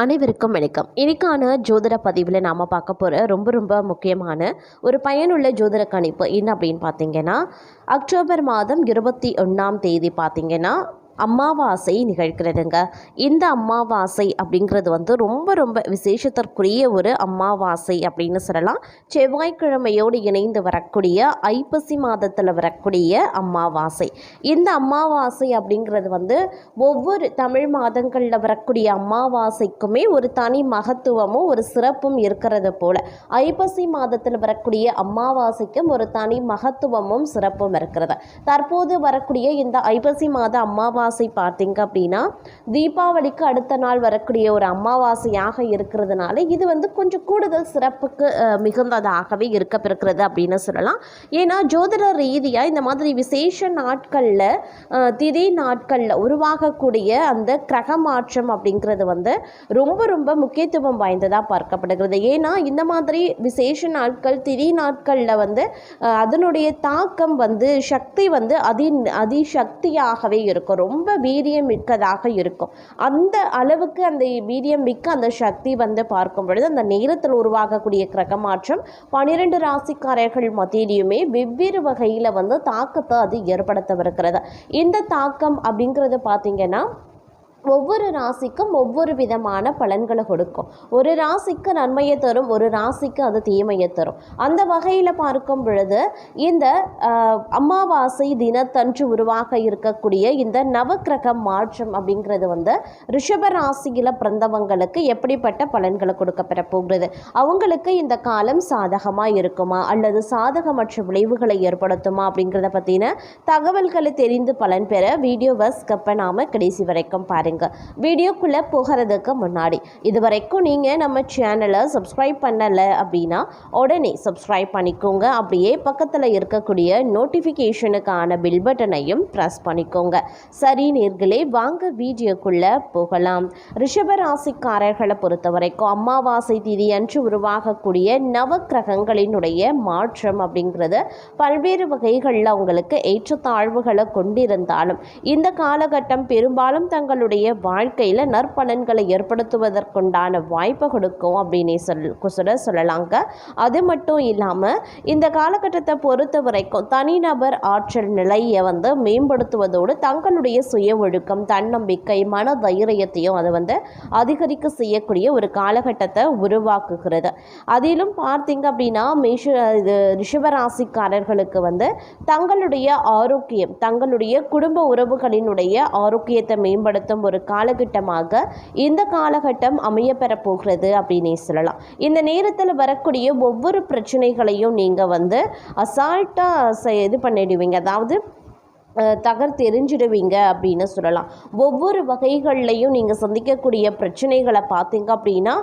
அனைவருக்கும் வணக்கம். இன்னைக்கான ஜோதிட பதிவில் நாம் பார்க்க போகிற ரொம்ப முக்கியமான ஒரு பயனுள்ள ஜோதிட கணிப்பு என்ன அப்படின்னு பார்த்தீங்கன்னா, அக்டோபர் மாதம் 21ஆம் தேதி பார்த்தீங்கன்னா அமாவாசை நிகழ்கிறதுங்க. இந்த அமாவாசை அப்படிங்கிறது வந்து ரொம்ப விசேஷத்திற்குரிய ஒரு அமாவாசை அப்படின்னு சொல்லலாம். செவ்வாய்க்கிழமையோடு இணைந்து வரக்கூடிய ஐப்பசி மாதத்தில் வரக்கூடிய அமாவாசை. இந்த அமாவாசை அப்படிங்கிறது வந்து ஒவ்வொரு தமிழ் மாதங்களில் வரக்கூடிய அமாவாசைக்குமே ஒரு தனி மகத்துவமும் ஒரு சிறப்பும் இருக்கிறது போல ஐப்பசி மாதத்தில் வரக்கூடிய அமாவாசைக்கும் ஒரு தனி மகத்துவமும் சிறப்பும் இருக்கிறது. தற்போது வரக்கூடிய இந்த ஐப்பசி மாத அமாவாசை பார்த்தீங்க அப்படின்னா தீபாவளிக்கு அடுத்த நாள் வரக்கூடிய ஒரு அமாவாசையாக இருக்கிறதுனால இது வந்து கொஞ்சம் கூடுதல் சிறப்புக்கு மிகுந்ததாகவே இருக்கப்பெறுகிறது அப்படின்னு சொல்லலாம். ஏன்னா ஜோதிட ரீதியாக இந்த மாதிரி விசேஷ நாட்களில் திதி நாட்களில் உருவாகக்கூடிய அந்த கிரக மாற்றம் அப்படிங்கிறது வந்து ரொம்ப முக்கியத்துவம் வாய்ந்ததாக பார்க்கப்படுகிறது. ஏன்னா இந்த மாதிரி விசேஷ நாட்கள் திதி நாட்களில் வந்து அதனுடைய தாக்கம் வந்து சக்தி வந்து அதிசக்தியாகவே இருக்கும். ரொம்ப வீரியம் மிக்கதாக இருக்கும். அந்த அளவுக்கு அந்த வீரியம் மிக்க அந்த சக்தி வந்து பார்க்கும் பொழுது அந்த நேரத்தில் உருவாகக்கூடிய கிரக மாற்றம் 12 ராசிக்காரர்கள் மத்தியிலுமே வெவ்வேறு வகையில் வந்து தாக்கத்தை அது ஏற்படுத்தவிருக்கிறது. இந்த தாக்கம் அப்படிங்கிறது பார்த்தீங்கன்னா ஒவ்வொரு ராசிக்கும் ஒவ்வொரு விதமான பலன்களை கொடுக்கும். ஒரு ராசிக்கு நன்மையை தரும், ஒரு ராசிக்கு அது தீமையை தரும். அந்த வகையில் பார்க்கும் பொழுது இந்த அமாவாசை தினத்தன்று உருவாக இருக்கக்கூடிய இந்த நவக்கிரக மாற்றம் அப்படிங்கிறது வந்து ரிஷப ராசியில் பிறந்தவங்களுக்கு எப்படிப்பட்ட பலன்களை கொடுக்கப்பெற போகிறது, அவங்களுக்கு இந்த காலம் சாதகமாக இருக்குமா அல்லது சாதகமற்ற விளைவுகளை ஏற்படுத்துமா அப்படிங்கிறத பற்றின தகவல்களை தெரிந்து பலன் பெற வீடியோவை ஸ்கிப் பண்ணாமல் கடைசி வரைக்கும் பாருங்கள். வீடியோக்குள்ளே போகிறதுக்கு முன்னாடி இதுவரைக்கும் நீங்கள் நம்ம சேனலை சப்ஸ்கிரைப் பண்ணலை அப்படின்னா உடனே சப்ஸ்கிரைப் பண்ணிக்கோங்க. அப்படியே பக்கத்தில் இருக்கக்கூடிய நோட்டிஃபிகேஷனுக்கான பில் பட்டனையும் ப்ரெஸ் பண்ணிக்கோங்க. சரி நேர்களே, வாங்க வீடியோக்குள்ளே போகலாம். ரிஷபராசிக்காரர்களை பொறுத்த வரைக்கும் அமாவாசை திதி அன்று உருவாகக்கூடிய நவக்கிரகங்களினுடைய மாற்றம் அப்படிங்கிறது பல்வேறு வகைகளில் அவங்களுக்கு ஏற்றத்தாழ்வுகளை கொண்டிருந்தாலும் இந்த காலகட்டம் பெரும்பாலும் தங்களுடைய வாழ்க்கையில் நற்பலன்களை ஏற்படுத்துவதற்குண்டான வாய்ப்பை கொடுக்கும் அப்படின்னு சொல்லலாங்க. அது மட்டும் இல்லாமல் இந்த காலகட்டத்தை பொறுத்த வரைக்கும் தனிநபர் ஆற்றல் நிலையை வந்து மேம்படுத்துவதோடு தங்களுடைய சுய ஒழுக்கம், தன்னம்பிக்கை, மன தைரியத்தையும் அதை வந்து அதிகரிக்க செய்யக்கூடிய ஒரு காலகட்டத்தை உருவாக்குகிறது. அதிலும் பார்த்தீங்க அப்படின்னா ரிஷபராசிக்காரர்களுக்கு வந்து தங்களுடைய ஆரோக்கியம், தங்களுடைய குடும்ப உறவுகளினுடைய ஆரோக்கியத்தை மேம்படுத்தும் ஒரு காலகட்டமாக இந்த காலகட்டம் அமையப்பெற போகிறது அப்படின்னே சொல்லலாம். இந்த நேரத்தில் வரக்கூடிய ஒவ்வொரு பிரச்சனைகளையும் நீங்கள் வந்து அசால்ட்டாக இது பண்ணிடுவீங்க, அதாவது தகர்த்தெறிஞ்சிடுவீங்க அப்படின்னு சொல்லலாம். ஒவ்வொரு வகைகள்லையும் நீங்கள் சந்திக்கக்கூடிய பிரச்சனைகளை பார்த்தீங்க அப்படின்னா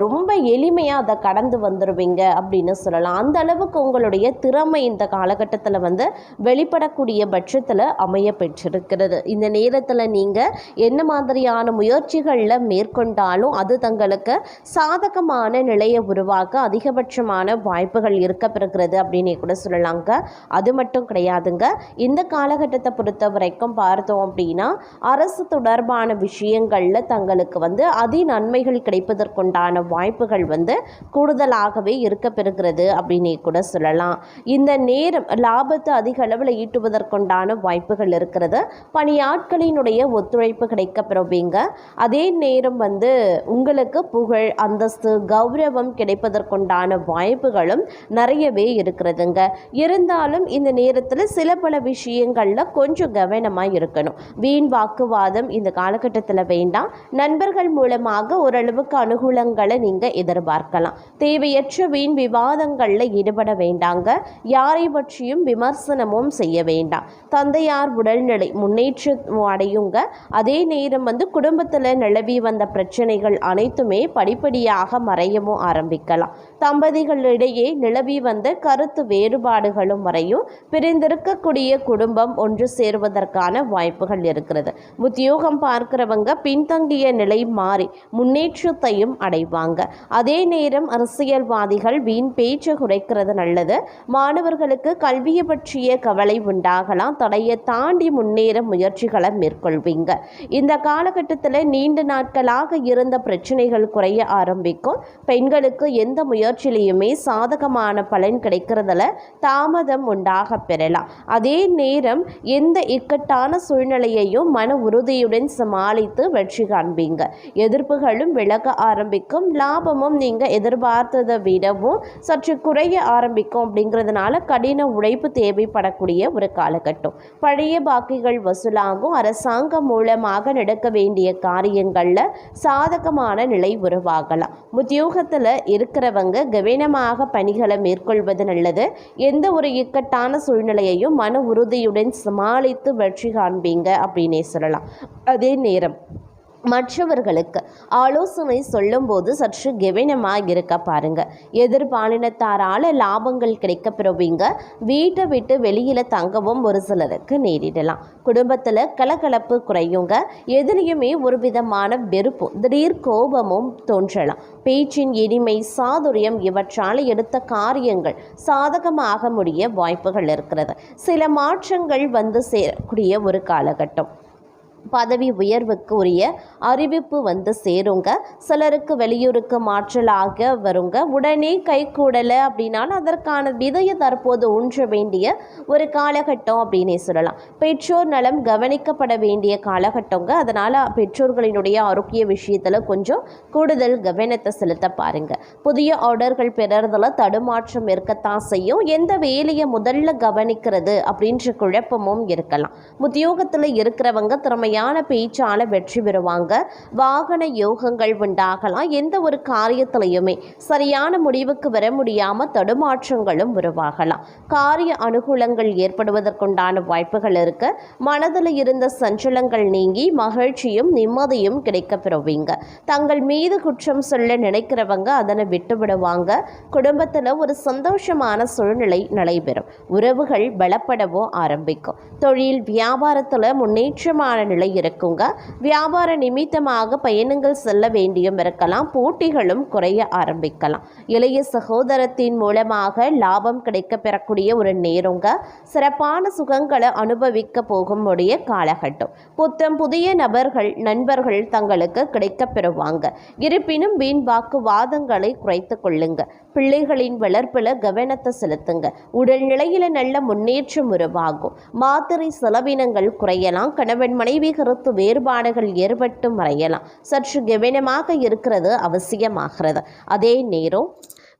ரொம்ப எளிமையாக அதை கடந்து வந்துடுவீங்க அப்படின்னு சொல்லலாம். அந்த அளவுக்கு உங்களுடைய திறமை இந்த காலகட்டத்தில் வந்து வெளிப்படக்கூடிய பட்சத்தில் அமைய பெற்றிருக்கிறது. இந்த நேரத்தில் நீங்கள் என்ன மாதிரியான முயற்சிகளில் மேற்கொண்டாலும் அது தங்களுக்கு சாதகமான நிலையை உருவாக்க அதிகபட்சமான வாய்ப்புகள் இருக்கப்பெறுகிறது அப்படின்னே கூட சொல்லலாங்க. அது மட்டும் கிடையாதுங்க. இந்த காலகட்டத்தை பொறுத்த வரைக்கும் பார்த்தோம் அப்படின்னா அரசு தொடர்பான விஷயங்களில் தங்களுக்கு வந்து நன்மைகள் கிடைப்பதற்குண்டான வாய்ப்புகள் வந்து கூடுதலாகவே இருக்கப்பெறுகிறது அப்படின்னே கூட சொல்லலாம். இந்த நேரம் லாபத்தை அதிக அளவில் ஈட்டுவதற்குண்டான வாய்ப்புகள் இருக்கிறது. பணியாட்களினுடைய ஒத்துழைப்பு கிடைக்கப்பெறுவீங்க. அதே நேரம் வந்து உங்களுக்கு புகழ், அந்தஸ்து, கௌரவம் கிடைப்பதற்குண்டான வாய்ப்புகளும் நிறையவே இருக்கிறதுங்க. இருந்தாலும் இந்த நேரத்தில் சில பல விஷயங்கள் கொஞ்சம் கவனமாக இருக்கணும். வீண் வாக்குவாதம் இந்த காலகட்டத்தில் வேண்டாம். நண்பர்கள் மூலமாக ஓரளவுக்கு அனுகூலங்களை நீங்கள் எதிர்பார்க்கலாம். தேவையற்ற வீண் விவாதங்களில் ஈடுபட வேண்டாங்க. யாரை பற்றியும் விமர்சனமும் செய்ய வேண்டாம். தந்தையார் உடல்நிலை முன்னேற்றம் அடையுங்க. அதே நேரம் வந்து குடும்பத்தில் நிலவி வந்த பிரச்சனைகள் அனைத்துமே படிப்படியாக மறையவும் ஆரம்பிக்கலாம். தம்பதிகளிடையே நிலவி வந்த கருத்து வேறுபாடுகளும் மறையும். பிரிந்திருக்கக்கூடிய குடும்பம் ஒன்று சேருவதற்கான வாய்ப்புகள் இருக்கிறது. உத்தியோகம் பார்க்கிறவங்க பின்தங்கிய நிலை மாறி முன்னேற்றத்தையும் அடைவாங்க. அதே நேரம் அரசியல்வாதிகள் வீண் பேச்சு குறைக்கிறது நல்லது. மாணவர்களுக்கு கல்வியை பற்றிய கவலை உண்டாகலாம். தடையை தாண்டி முன்னேற முயற்சிகளை மேற்கொள்வீங்க. இந்த காலகட்டத்தில் நீண்ட நாட்களாக இருந்த பிரச்சனைகள் குறைய ஆரம்பிக்கும். பெண்களுக்கு எந்த முயற்சியிலையுமே சாதகமான பலன் கிடைக்கிறதுல தாமதம் உண்டாக பெறலாம். அதே நேரம் எந்த இக்கட்டான சூழ்நிலையையும் மன உறுதியுடன் சமாளித்து வெற்றி காண்பீங்க. எதிர்ப்புகளும் விலக ஆரம்பிக்கும். லாபமும் நீங்க எதிர்பார்த்ததை விடவும் சற்று குறைய ஆரம்பிக்கும். அப்படிங்கிறதுனால கடின உழைப்பு தேவைப்படக்கூடிய ஒரு காலகட்டம். பழைய பாக்கிகள் வசூலாகும். அரசாங்கம் மூலமாக நடக்க வேண்டிய காரியங்கள்ல சாதகமான நிலை உருவாகலாம். உத்தியோகத்தில் இருக்கிறவங்க கவனமாக பணிகளை மேற்கொள்வது நல்லது. எந்த ஒரு இக்கட்டான சூழ்நிலையையும் மன உறுதியுடன் சமாளித்து வெற்றி காண்பீங்க அப்படின்னே சொல்லலாம். அதே நேரம் மற்றவர்களுக்கு ஆலோசனை சொல்லும்போது சற்று கவனமாக இருக்க பாருங்க. எதிர்பாலினத்தாரால் லாபங்கள் கிடைக்க பெறுவீங்க. வீட்டை விட்டு வெளியில் தங்கவும் ஒரு சிலருக்கு நேரிடலாம். குடும்பத்தில் கலகலப்பு குறையுங்க. எதிலையுமே ஒரு விதமான வெறுப்பும் திடீர் கோபமும் தோன்றலாம். பேச்சின் இனிமை சாதுரியம் இவற்றால் எடுத்த காரியங்கள் சாதகமாக முடிய வாய்ப்புகள் இருக்கிறது. சில மாற்றங்கள் வந்து சேரக்கூடிய ஒரு காலகட்டம். பதவி உயர்வுக்கு உரிய அறிவிப்பு வந்து சேருங்க. சிலருக்கு வெளியூருக்கு மாற்றலாக வருங்க. உடனே கை கூடலை அப்படின்னாலும் அதற்கான விதையை தற்போது ஊன்ற வேண்டிய ஒரு காலகட்டம் அப்படின்னே சொல்லலாம். பெற்றோர் நலம் கவனிக்கப்பட வேண்டிய காலகட்டங்க. அதனால் பெற்றோர்களினுடைய ஆரோக்கிய விஷயத்தில் கொஞ்சம் கூடுதல் கவனத்தை செலுத்த பாருங்க. புதிய ஆர்டர்கள் பெறறதில் தடுமாற்றம் இருக்கத்தான் செய்யும். எந்த வேலையை முதல்ல கவனிக்கிறது அப்படின்ற குழப்பமும் இருக்கலாம். உத்தியோகத்தில் இருக்கிறவங்க திறமையான பேச்சால வெற்றி பெறுவாங்க. வாகன யோகங்கள் உண்டாகலாம். எந்த ஒரு காரியத்திலையுமே சரியான முடிவுக்கு வர முடியாம தடுமாற்றங்களும் உருவாகலாம். காரிய அனுகூலங்கள் ஏற்படுவதற்குண்டான வாய்ப்புகள் இருக்கு. மனதில் இருந்த சஞ்சலங்கள் நீங்கி மகிழ்ச்சியும் நிம்மதியும் கிடைக்க பெறுவீங்க. தங்கள் மீது குற்றம் சொல்ல நினைக்கிறவங்க அதனை விட்டு விடுவாங்க. குடும்பத்தில் ஒரு சந்தோஷமான சூழ்நிலை நடைபெறும். உறவுகள் பலப்படவோ ஆரம்பிக்கும். தொழில் வியாபாரத்தில் முன்னேற்றமான நிலை இருக்குங்க. வியாபார நிமித்தமாக பயணங்கள் செல்ல வேண்டியும் இருக்கலாம். போட்டிகளும் குறைய ஆரம்பிக்கலாம். இளைய சகோதரத்தின் மூலமாக லாபம் கிடைக்க பெறக்கூடிய ஒரு நேரங்க. சிறப்பான சுகங்களை அனுபவிக்க போகும்படிய காலகட்டம். புதிய நண்பர்கள் தங்களுக்கு கிடைக்க பெறுவாங்க. இருப்பினும் வீண் வாக்குவாதங்களை குறைத்து கொள்ளுங்க. பிள்ளைகளின் வளர்ப்பில் கவனத்தை செலுத்துங்க. உடல்நிலையில நல்ல முன்னேற்றம் உருவாகும். மாத்திரை செலவினங்கள் குறையலாம். கணவன் மனைவி கருத்து வேறுபாடுகள் ஏற்பட்டு மறையலாம். சற்று கவனமாக இருக்கிறது அவசியமாகிறது. அதே நேரம்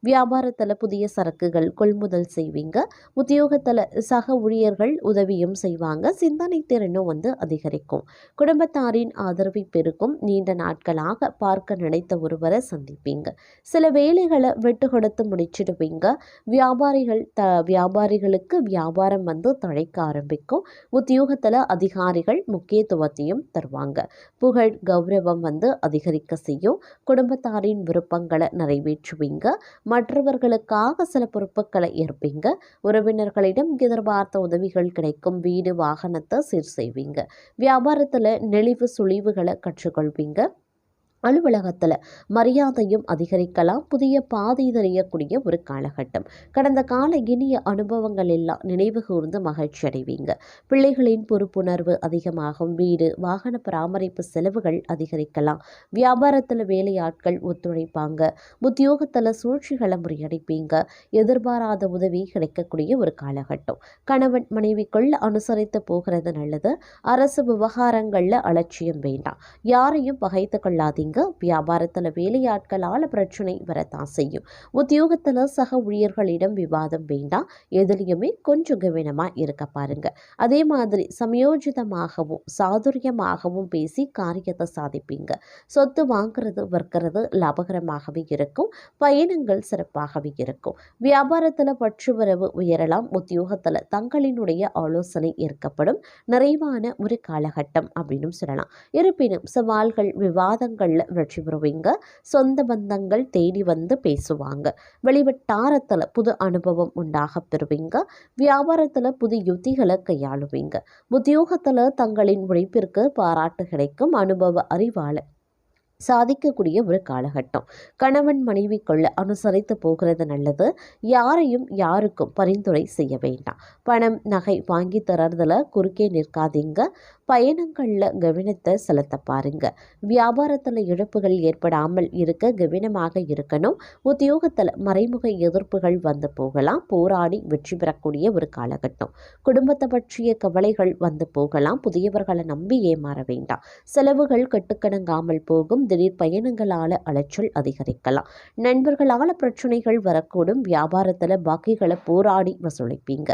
வியாபாரத்தில் புதிய சரக்குகள் கொள்முதல் செய்வீங்க. உத்தியோகத்தில் சக ஊழியர்கள் உதவியும் செய்வாங்க. சிந்தனை திறனும் அதிகரிக்கும். குடும்பத்தாரின் ஆதரவை பெருக்கும். நீண்ட நாட்களாக பார்க்க நினைத்த ஒருவரை சந்திப்பீங்க. சில வேலைகளை விட்டு கொடுத்து முடிச்சிடுவீங்க. வியாபாரிகளுக்கு வியாபாரம் தழைக்க ஆரம்பிக்கும். உத்தியோகத்தில் அதிகாரிகள் முக்கியத்துவத்தையும் தருவாங்க. புகழ் கௌரவம் அதிகரிக்க செய்யும். குடும்பத்தாரின் விருப்பங்களை நிறைவேற்றுவீங்க. மற்றவர்களுக்காக சில பொறுப்புகளை ஏற்பீங்க. உறவினர்களிடம் எதிர்பார்த்த உதவிகள் கிடைக்கும். வீடு வாகனத்தை சீர் செய்வீங்க. வியாபாரத்தில் நெளிவு சுழிவுகளை கற்றுக்கொள்வீங்க. அலுவலகத்தில் மரியாதையும் அதிகரிக்கலாம். புதிய பாதை தெரியக்கூடிய ஒரு காலகட்டம். கடந்த கால இனிய அனுபவங்கள் எல்லாம் நினைவு கூர்ந்து மகிழ்ச்சி அடைவீங்க. பிள்ளைகளின் பொறுப்புணர்வு அதிகமாகும். வீடு வாகன பராமரிப்பு செலவுகள் அதிகரிக்கலாம். வியாபாரத்தில் வேலையாட்கள் ஒத்துழைப்பாங்க. உத்தியோகத்தில் சூழ்ச்சிகளை முறியடிப்பீங்க. எதிர்பாராத உதவி கிடைக்கக்கூடிய ஒரு காலகட்டம். கணவன் மனைவிக்குள்ள அனுசரித்து போகிறது நல்லது. அரசு விவகாரங்களில் அலட்சியம் வேண்டாம். யாரையும் பகைத்து கொள்ளாதீங்க. வியாபாரத்தில் வேலையாட்களால் பிரச்சனை வரத்தான் செய்யும். உத்தியோகத்தில் சக ஊழியர்களிடம் விவாதம் வேண்டாம். எதிலையுமே கொஞ்சம் கவனமாக இருக்க பாருங்க. அதே மாதிரி சமயோஜிதமாகவும் சாதுரியமாகவும் பேசி காரியத்தை சாதிப்பீங்க. சொத்து வாங்குறது விற்கிறது லாபகரமாகவே இருக்கும். பயணங்கள் சிறப்பாகவே இருக்கும். வியாபாரத்தில் பற்றுவரவு உயரலாம். உத்தியோகத்தில் தங்களினுடைய ஆலோசனை ஏற்கப்படும். நிறைவான ஒரு காலகட்டம் அப்படின்னு சொல்லலாம். இருப்பினும் சவால்கள் விவாதங்கள் காரியங்களில் வெற்றி பெறுவீங்க. சொந்த பந்தங்கள் தேடி வந்து பேசுவாங்க. வெளிவட்டாரத்தில் புது அனுபவம் உண்டாக பெறுவீங்க. வியாபாரத்தில் புது யுத்திகளை கையாளுவீங்க. உத்தியோகத்தில் தங்களின் உழைப்பிற்கு பாராட்டு கிடைக்கும். அனுபவ அறிவால சாதிக்கக்கூடிய ஒரு காலகட்டம். கணவன் மனைவிக்குள்ள அனுசரித்து போகிறது நல்லது. யாரையும் யாருக்கும் பரிந்துரை செய்ய வேண்டாம். பணம் நகை வாங்கி தரதுல குறுக்கே நிற்காதீங்க. பயணங்களில் கவனத்தை செலுத்த பாருங்க. வியாபாரத்தில் இழப்புகள் ஏற்படாமல் இருக்க கவனமாக இருக்கணும். உத்தியோகத்தில் மறைமுக எதிர்ப்புகள் வந்து போகலாம். போராடி வெற்றி பெறக்கூடிய ஒரு காலகட்டம். குடும்பத்தை பற்றிய கவலைகள் வந்து போகலாம். புதியவர்களை நம்பி ஏமாற வேண்டாம். செலவுகள் கட்டுக்கணங்காமல் போகும். திடீர் பயணங்களால் அலைச்சல் அதிகரிக்கலாம். நண்பர்களால் பிரச்சனைகள் வரக்கூடும். வியாபாரத்தில் பாக்கிகளை போராடி வசூலிப்பீங்க.